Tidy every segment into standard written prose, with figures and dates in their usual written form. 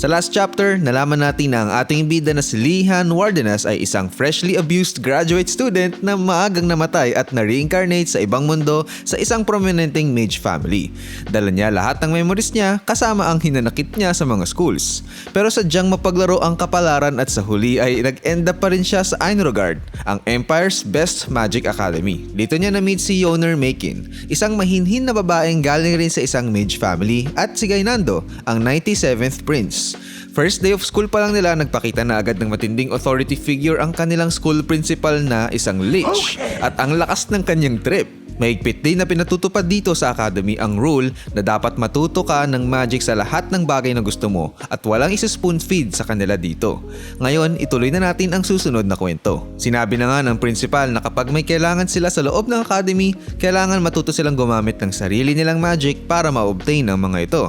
Sa last chapter, nalaman natin na ang ating bida na si Lihan Wardenas ay isang freshly abused graduate student na maagang namatay at na-reincarnate sa ibang mundo sa isang prominenteng mage family. Dala niya lahat ng memories niya kasama ang hinanakit niya sa mga schools. Pero sadyang mapaglaro ang kapalaran at sa huli ay nag-end up pa rin siya sa Einrogard, ang Empire's best magic academy. Dito niya na-meet si Yoner Makin, isang mahinhin na babaeng galing rin sa isang mage family, at si Gainando, ang 97th prince. First day of school pa lang nila nagpakita na agad ng matinding authority figure ang kanilang school principal na isang lich at ang lakas ng kanyang trip. Mahigpit din na pinatutupad dito sa academy ang rule na dapat matuto ka ng magic sa lahat ng bagay na gusto mo at walang isa-spoon feed sa kanila dito. Ngayon, ituloy na natin ang susunod na kwento. Sinabi na nga ng principal na kapag may kailangan sila sa loob ng academy, kailangan matuto silang gumamit ng sarili nilang magic para ma-obtain ang mga ito.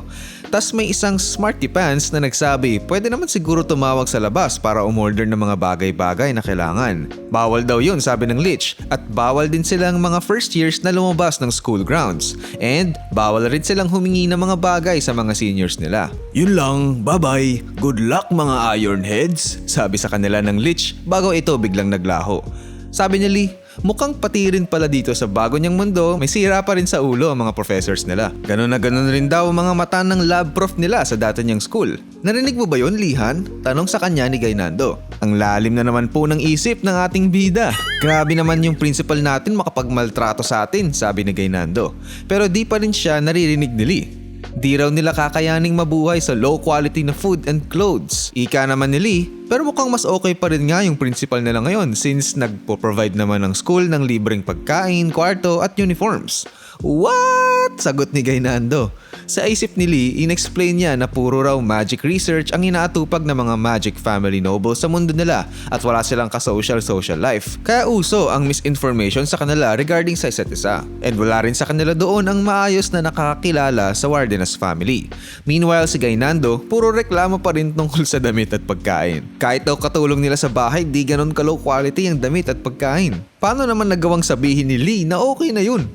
Tas may isang smarty pants na nagsabi pwede naman siguro tumawag sa labas para umorder ng mga bagay-bagay na kailangan. Bawal daw yun, sabi ng lich, at bawal din silang mga first years na lumabas ng school grounds. And bawal rin silang humingi ng mga bagay sa mga seniors nila. Yun lang, bye-bye. Good luck mga Ironheads, sabi sa kanila ng lich bago ito biglang naglaho. Sabi ni Lee, mukhang pati rin pala dito sa bago niyang mundo, may sira pa rin sa ulo ang mga professors nila. Ganon na ganon rin daw ang mga mata ng lab prof nila sa dati niyang school. Narinig mo ba yun, Lihan? Tanong sa kanya ni Gainando. Ang lalim na naman po ng isip ng ating bida. Grabe naman yung principal natin makapagmaltrato sa atin, sabi ni Gainando. Pero di pa rin siya naririnig ni Lee. Di raw nila kakayaning mabuhay sa low quality na food and clothes. Ika naman ni Lee, pero mukhang mas okay pa rin nga yung principal nila ngayon since nagpo-provide naman ng school ng libreng pagkain, kwarto at uniforms. What? Sagot ni Gainando. Sa isip ni Lee, in-explain niya na puro raw magic research ang inaatupag ng mga magic family nobles sa mundo nila at wala silang ka-social life. Kaya uso ang misinformation sa kanila regarding sa isa't isa. And wala rin sa kanila doon ang maayos na nakakakilala sa Wardenas family. Meanwhile, si Gainando, puro reklamo pa rin tungkol sa damit at pagkain. Kahit daw katulong nila sa bahay, di ganon ka-low quality ang damit at pagkain. Paano naman nagawang sabihin ni Lee na okay na yun?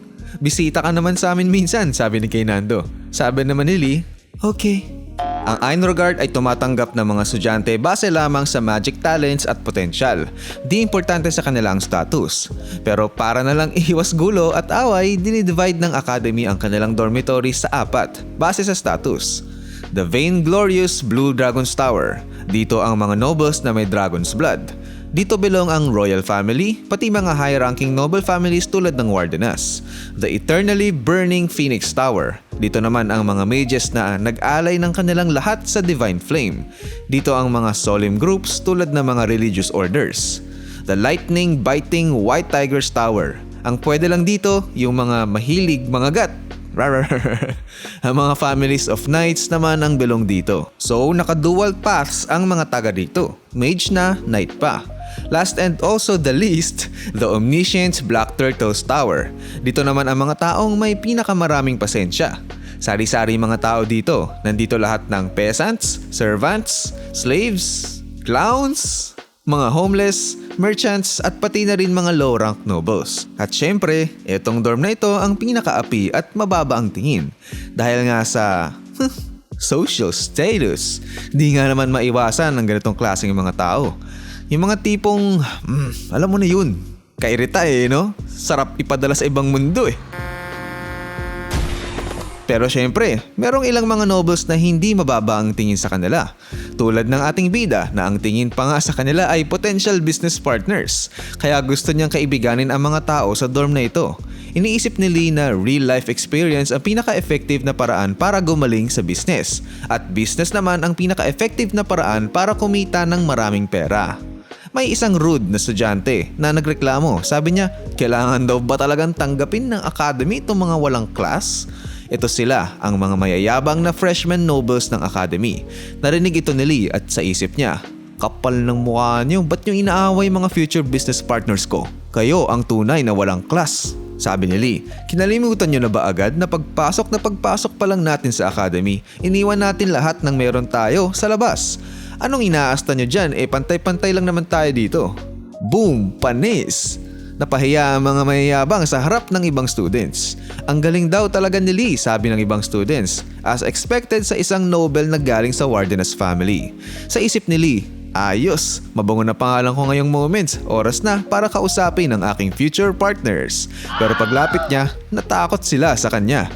Bisita ka naman sa amin minsan, sabi ni Gainando. Sabi naman ni Lee, okay. Ang Einrogard ay tumatanggap ng mga estudyante base lamang sa magic talents at potensyal. Di importante sa kanila ang status. Pero para na lang ihiwas gulo at away, dinidivide ng academy ang kanilang dormitory sa 4, base sa status. The Vainglorious Blue Dragon's Tower. Dito ang mga nobles na may dragon's blood. Dito belong ang royal family, pati mga high-ranking noble families tulad ng Wardenas. The Eternally Burning Phoenix Tower. Dito naman ang mga mages na nag-alay ng kanilang lahat sa Divine Flame. Dito ang mga solemn groups tulad ng mga religious orders. The Lightning Biting White Tiger's Tower. Ang pwede lang dito, yung mga mahilig mga gat. Ang mga families of knights naman ang belong dito. So, naka-dual paths ang mga taga dito. Mage na, knight pa. Last and also the least, the Omniscient Black Turtle's Tower. Dito naman ang mga taong may pinakamaraming pasensya. Sari-sari mga tao dito. Nandito lahat ng peasants, servants, slaves, clowns, mga homeless, merchants at pati na rin mga low-rank nobles. At syempre, etong dorm na ito ang pinakaapi at mababa ang tingin. Dahil nga sa social status, di nga naman maiwasan ng ganitong klaseng mga tao. Yung mga tipong, alam mo na yun, kairita no? Sarap ipadala sa ibang mundo Pero syempre, merong ilang mga nobles na hindi mababa ang tingin sa kanila. Tulad ng ating bida na ang tingin pa nga sa kanila ay potential business partners. Kaya gusto niyang kaibiganin ang mga tao sa dorm na ito. Iniisip ni Lee na real life experience ang pinaka-effective na paraan para gumaling sa business. At business naman ang pinaka-effective na paraan para kumita ng maraming pera. May isang rude na estudyante na nagreklamo. Sabi niya, kailangan daw ba talagang tanggapin ng academy itong mga walang class? Ito sila, ang mga mayayabang na freshman nobles ng academy. Narinig ito ni Lee at sa isip niya, kapal ng mukha niyo, ba't niyo inaaway mga future business partners ko? Kayo ang tunay na walang class. Sabi ni Lee, kinalimutan niyo na ba agad na pagpasok pa lang natin sa academy, iniwan natin lahat ng meron tayo sa labas. Anong inaasta niyo dyan? Pantay-pantay lang naman tayo dito. Boom! Panis! Napahiya ang mga mayayabang sa harap ng ibang students. Ang galing daw talaga ni Lee, sabi ng ibang students, as expected sa isang Nobel na galing sa Wardenas family. Sa isip ni Lee, ayos, mabango na pangalan ko ngayong moments, oras na para kausapin ang aking future partners. Pero paglapit niya, natakot sila sa kanya.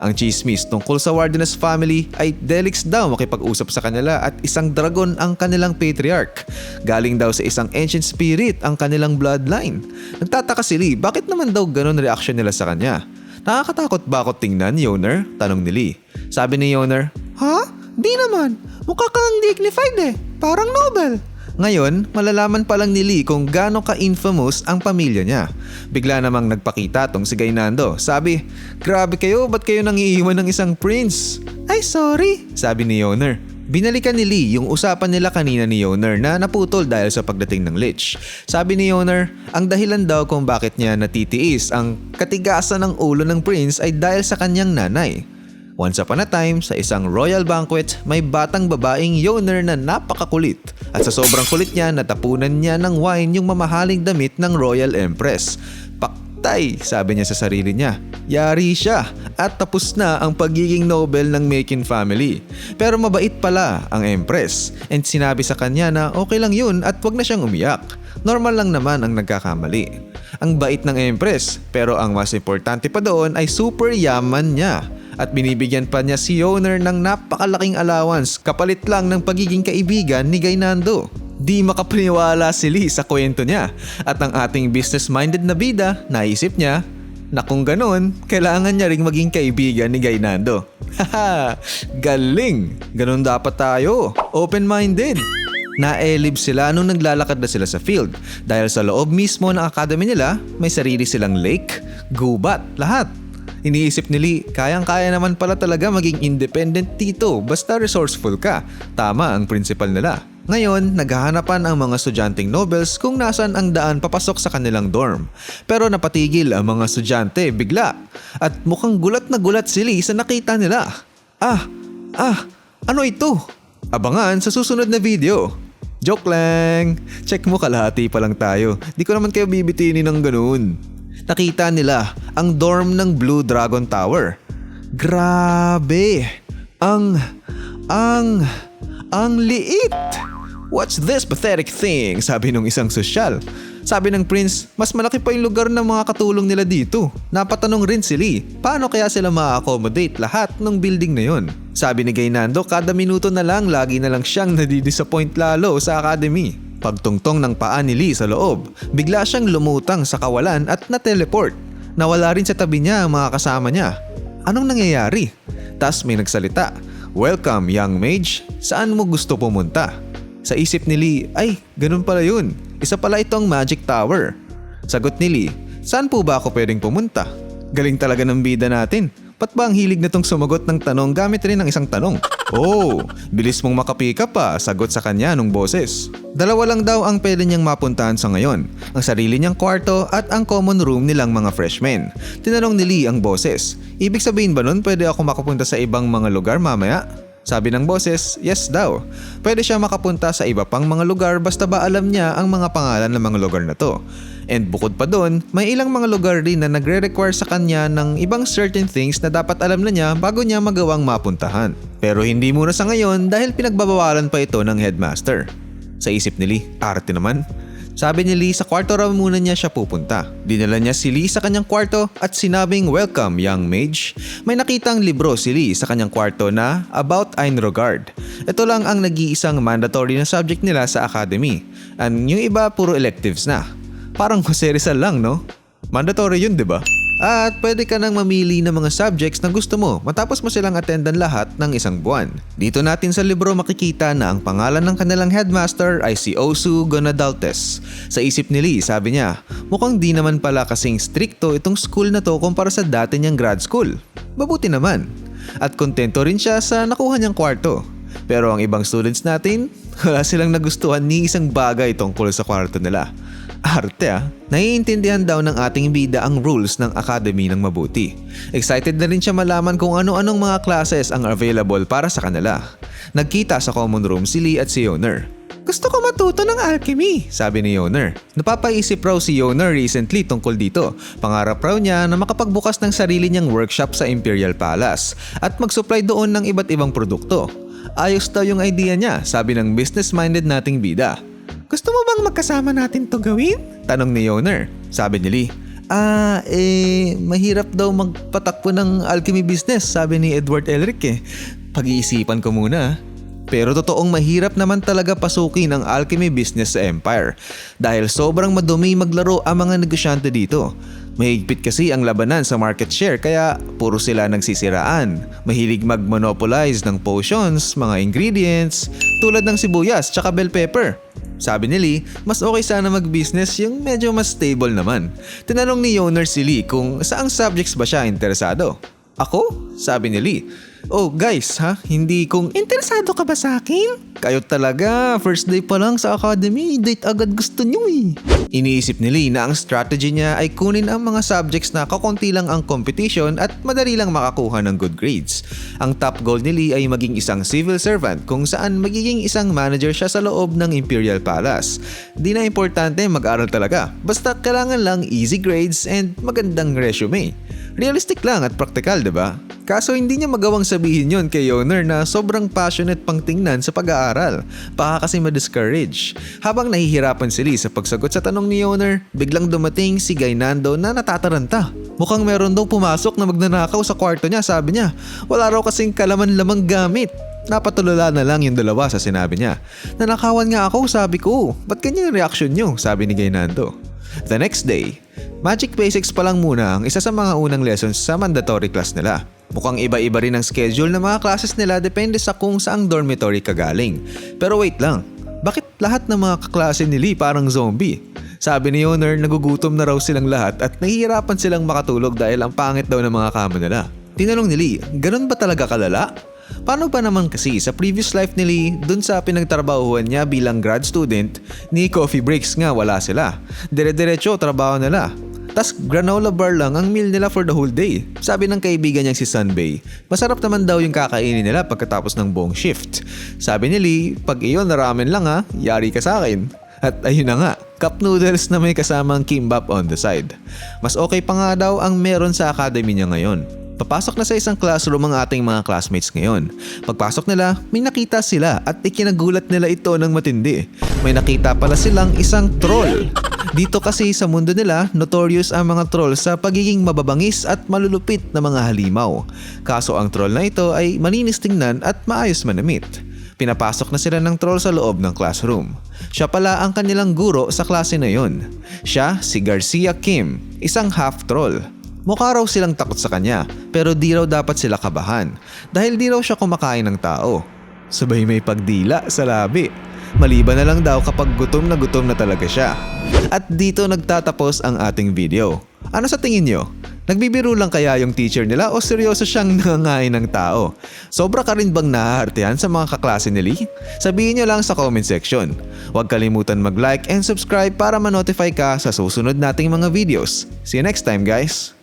Ang chismis tungkol sa Wardenas family ay Delix daw makipag-usap sa kanila at isang dragon ang kanilang patriarch. Galing daw sa isang ancient spirit ang kanilang bloodline. Nagtataka si Lee, bakit naman daw ganun reaksyon nila sa kanya? Nakakatakot ba ako tingnan, Yoner? Tanong ni Lee. Sabi ni Yoner, ha? Di naman. Mukha kang dignified eh. Parang Nobel. Ngayon, malalaman pa lang ni Lee kung gaano ka-infamous ang pamilya niya. Bigla namang nagpakita tong si Gainando. Sabi, grabe kayo, ba't kayo nangiiwan ng isang prince? Ay sorry, sabi ni Yoner. Binalikan ni Lee yung usapan nila kanina ni Yoner na naputol dahil sa pagdating ng Lich. Sabi ni Yoner, ang dahilan daw kung bakit niya natitiis ang katigasan ng ulo ng prince ay dahil sa kanyang nanay. Once upon a time, sa isang royal banquet, may batang babaeng Yoner na napakakulit. At sa sobrang kulit niya, natapunan niya ng wine yung mamahaling damit ng Royal Empress. Paktay, sabi niya sa sarili niya. Yari siya at tapos na ang pagiging Nobel ng Macon family. Pero mabait pala ang Empress and sinabi sa kanya na okay lang yun at wag na siyang umiyak. Normal lang naman ang nagkakamali. Ang bait ng Empress, pero ang mas importante pa doon ay super yaman niya. At binibigyan pa niya si Yoner ng napakalaking allowance kapalit lang ng pagiging kaibigan ni Gainando. Di makapaniwala si Lee sa kwento niya at ang ating business-minded na bida naisip niya na kung ganun, kailangan niya ring maging kaibigan ni Gainando. Haha, galing! Ganun dapat tayo, open-minded. Naelib sila nung naglalakad na sila sa field dahil sa loob mismo ng academy nila may sarili silang lake, gubat, lahat. Iniisip ni Lee, kayang-kaya naman pala talaga maging independent dito basta resourceful ka. Tama ang principal nila. Ngayon, naghahanapan ang mga estudyanteng Nobels kung nasan ang daan papasok sa kanilang dorm. Pero napatigil ang mga estudyante bigla. At mukhang gulat na gulat si Lee sa nakita nila. Ano ito? Abangan sa susunod na video. Joke lang! Check mo, kalahati pa lang tayo. Di ko naman kayo bibitinin ng ganun. Nakita nila ang dorm ng Blue Dragon Tower. Grabe! Ang liit! What's this pathetic thing? Sabi nung isang sosyal. Sabi ng prince, mas malaki pa yung lugar ng mga katulong nila dito. Napatanong rin si Lee, paano kaya sila ma-accommodate lahat ng building na yon? Sabi ni Gainando, kada minuto na lang, lagi na lang siyang nadidisappoint lalo sa academy. Pagtungtong ng paa ni Lee sa loob, bigla siyang lumutang sa kawalan at na-teleport. Nawala rin sa tabi niya ang mga kasama niya. Anong nangyayari? Tas may nagsalita, welcome young mage, saan mo gusto pumunta? Sa isip ni Lee, ay ganun pala yun, isa pala itong Magic Tower. Sagot ni Lee, saan po ba ako pwedeng pumunta? Galing talaga ng bida natin. Ba't ba ang hilig na tong sumagot ng tanong gamit rin ng isang tanong? Oh, bilis mong makapika pa, sagot sa kanya nung boses. Dalawa lang daw ang pwede niyang mapuntahan sa ngayon, ang sarili niyang kwarto at ang common room nilang mga freshmen. Tinanong ni Lee ang boses, ibig sabihin ba nun pwede ako makapunta sa ibang mga lugar mamaya? Sabi ng boses, yes daw. Pwede siya makapunta sa iba pang mga lugar basta ba alam niya ang mga pangalan ng mga lugar na to. And bukod pa doon, may ilang mga lugar din na nagre-require sa kanya ng ibang certain things na dapat alam na niya bago niya magawang mapuntahan. Pero hindi muna sa ngayon dahil pinagbabawalan pa ito ng headmaster. Sa isip ni Lee, arte naman. Sabi ni Lee sa kwarto raw muna niya siya pupunta. Dinala niya si Lee sa kanyang kwarto at sinabing welcome young mage. May nakitang libro si Lee sa kanyang kwarto na about Einrogard. Ito lang ang nag-iisang mandatory na subject nila sa academy. And yung iba puro electives na. Parang Jose Rizal lang, no? Mandatory yun, di ba? At pwede ka nang mamili ng mga subjects na gusto mo matapos mo silang attendan lahat ng isang buwan. Dito natin sa libro makikita na ang pangalan ng kanilang headmaster ay si Osu Gonadaltes. Sa isip ni Lee, sabi niya, mukhang di naman pala kasing stricto itong school na to kumpara sa dati niyang grad school. Mabuti naman. At kontento rin siya sa nakuha niyang kwarto. Pero ang ibang students natin, wala silang nagustuhan ni isang bagay tungkol sa kwarto nila. Arte Naiintindihan daw ng ating bida ang rules ng academy ng mabuti. Excited na rin siya malaman kung ano-anong mga classes ang available para sa kanila. Nagkita sa common room si Lee at si Yoner. Gusto ko matuto ng alchemy, sabi ni Yoner. Napapaisip raw si Yoner recently tungkol dito. Pangarap raw niya na makapagbukas ng sarili niyang workshop sa Imperial Palace at mag-supply doon ng iba't ibang produkto. Ayos daw yung idea niya, sabi ng business-minded nating bida. Gusto mo bang magkasama natin to gawin? Tanong ni Yoner. Sabi ni Lee, mahirap daw magpatakbo ng alchemy business, sabi ni Edward Elric Pag-iisipan ko muna. Pero totoong mahirap naman talaga pasukin ang alchemy business sa Empire dahil sobrang madumi maglaro ang mga negosyante dito. Mahigpit kasi ang labanan sa market share kaya puro sila nagsisiraan. Mahilig mag-monopolize ng potions, mga ingredients tulad ng sibuyas tsaka bell pepper. Sabi ni Lee, mas okay sana mag-business yung medyo mas stable naman. Tinanong ni Yoner si Lee kung saang subjects ba siya interesado. Ako? Sabi ni Lee. Oh guys hindi kung interesado ka ba sa akin? Kayo talaga, first day pa lang sa academy, date agad gusto nyo Iniisip ni Lee na ang strategy niya ay kunin ang mga subjects na kakonti lang ang competition at madali lang makakuha ng good grades. Ang top goal ni Lee ay maging isang civil servant kung saan magiging isang manager siya sa loob ng Imperial Palace. Di na importante mag-aral talaga, basta kailangan lang easy grades and magandang resume. Realistic lang at practical, diba? Kaso hindi niya magawang sabihin yon kay Yoner na sobrang passionate pang tingnan sa pag-aaral. Baka kasi ma-discourage. Habang nahihirapan si Lee sa pagsagot sa tanong ni Yoner, biglang dumating si Gainando na natataranta. Mukhang meron daw pumasok na magnanakaw sa kwarto niya, sabi niya. Wala raw kasing kalaman-lamang gamit. Napatulala na lang yung dalawa sa sinabi niya. Nanakawan nga ako, sabi ko. Ba't ganyan yung reaction niyo? Sabi ni Gainando. The next day, Magic Basics pa lang muna ang isa sa mga unang lessons sa mandatory class nila. Mukhang iba-iba rin ang schedule ng mga classes nila depende sa kung saang dormitory ka galing. Pero wait lang, bakit lahat ng mga kaklase ni Lee parang zombie? Sabi ni Yoner, nagugutom na raw silang lahat at nahihirapan silang makatulog dahil ang pangit daw ng mga kama nila. Tinanong ni Lee, ganun ba talaga kalala? Paano ba naman kasi sa previous life ni Lee, dun sa pinagtrabahuan niya bilang grad student, ni coffee breaks nga wala sila. Dire-diretso trabaho nila. Tas granola bar lang ang meal nila for the whole day. Sabi ng kaibigan niyang si Sunbay, masarap naman daw yung kakainin nila pagkatapos ng buong shift. Sabi ni Lee, pag iyon na ramen lang yari ka sa akin. At ayun na nga, cup noodles na may kasamang kimbap on the side. Mas okay pa nga daw ang meron sa academy niya ngayon. Papasok na sa isang classroom ang ating mga classmates ngayon. Pagpasok nila, may nakita sila at ikinagulat nila ito ng matindi. May nakita pala silang isang troll. Dito kasi sa mundo nila, notorious ang mga troll sa pagiging mababangis at malulupit na mga halimaw. Kaso ang troll na ito ay malinis tingnan at maayos manamit. Pinapasok na sila ng troll sa loob ng classroom. Siya pala ang kanilang guro sa klase na yon. Siya si Garcia Kim, isang half-troll. Mukha raw silang takot sa kanya, pero di raw dapat sila kabahan dahil di raw siya kumakain ng tao. Sabay may pagdila sa labi. Maliban na lang daw kapag gutom na talaga siya. At dito nagtatapos ang ating video. Ano sa tingin nyo? Nagbibiro lang kaya yung teacher nila o seryoso siyang nangangain ng tao? Sobra ka rin bang nahahartihan sa mga kaklase ni Lee? Sabihin nyo lang sa comment section. Huwag kalimutan mag-like and subscribe para ma-notify ka sa susunod nating mga videos. See you next time guys!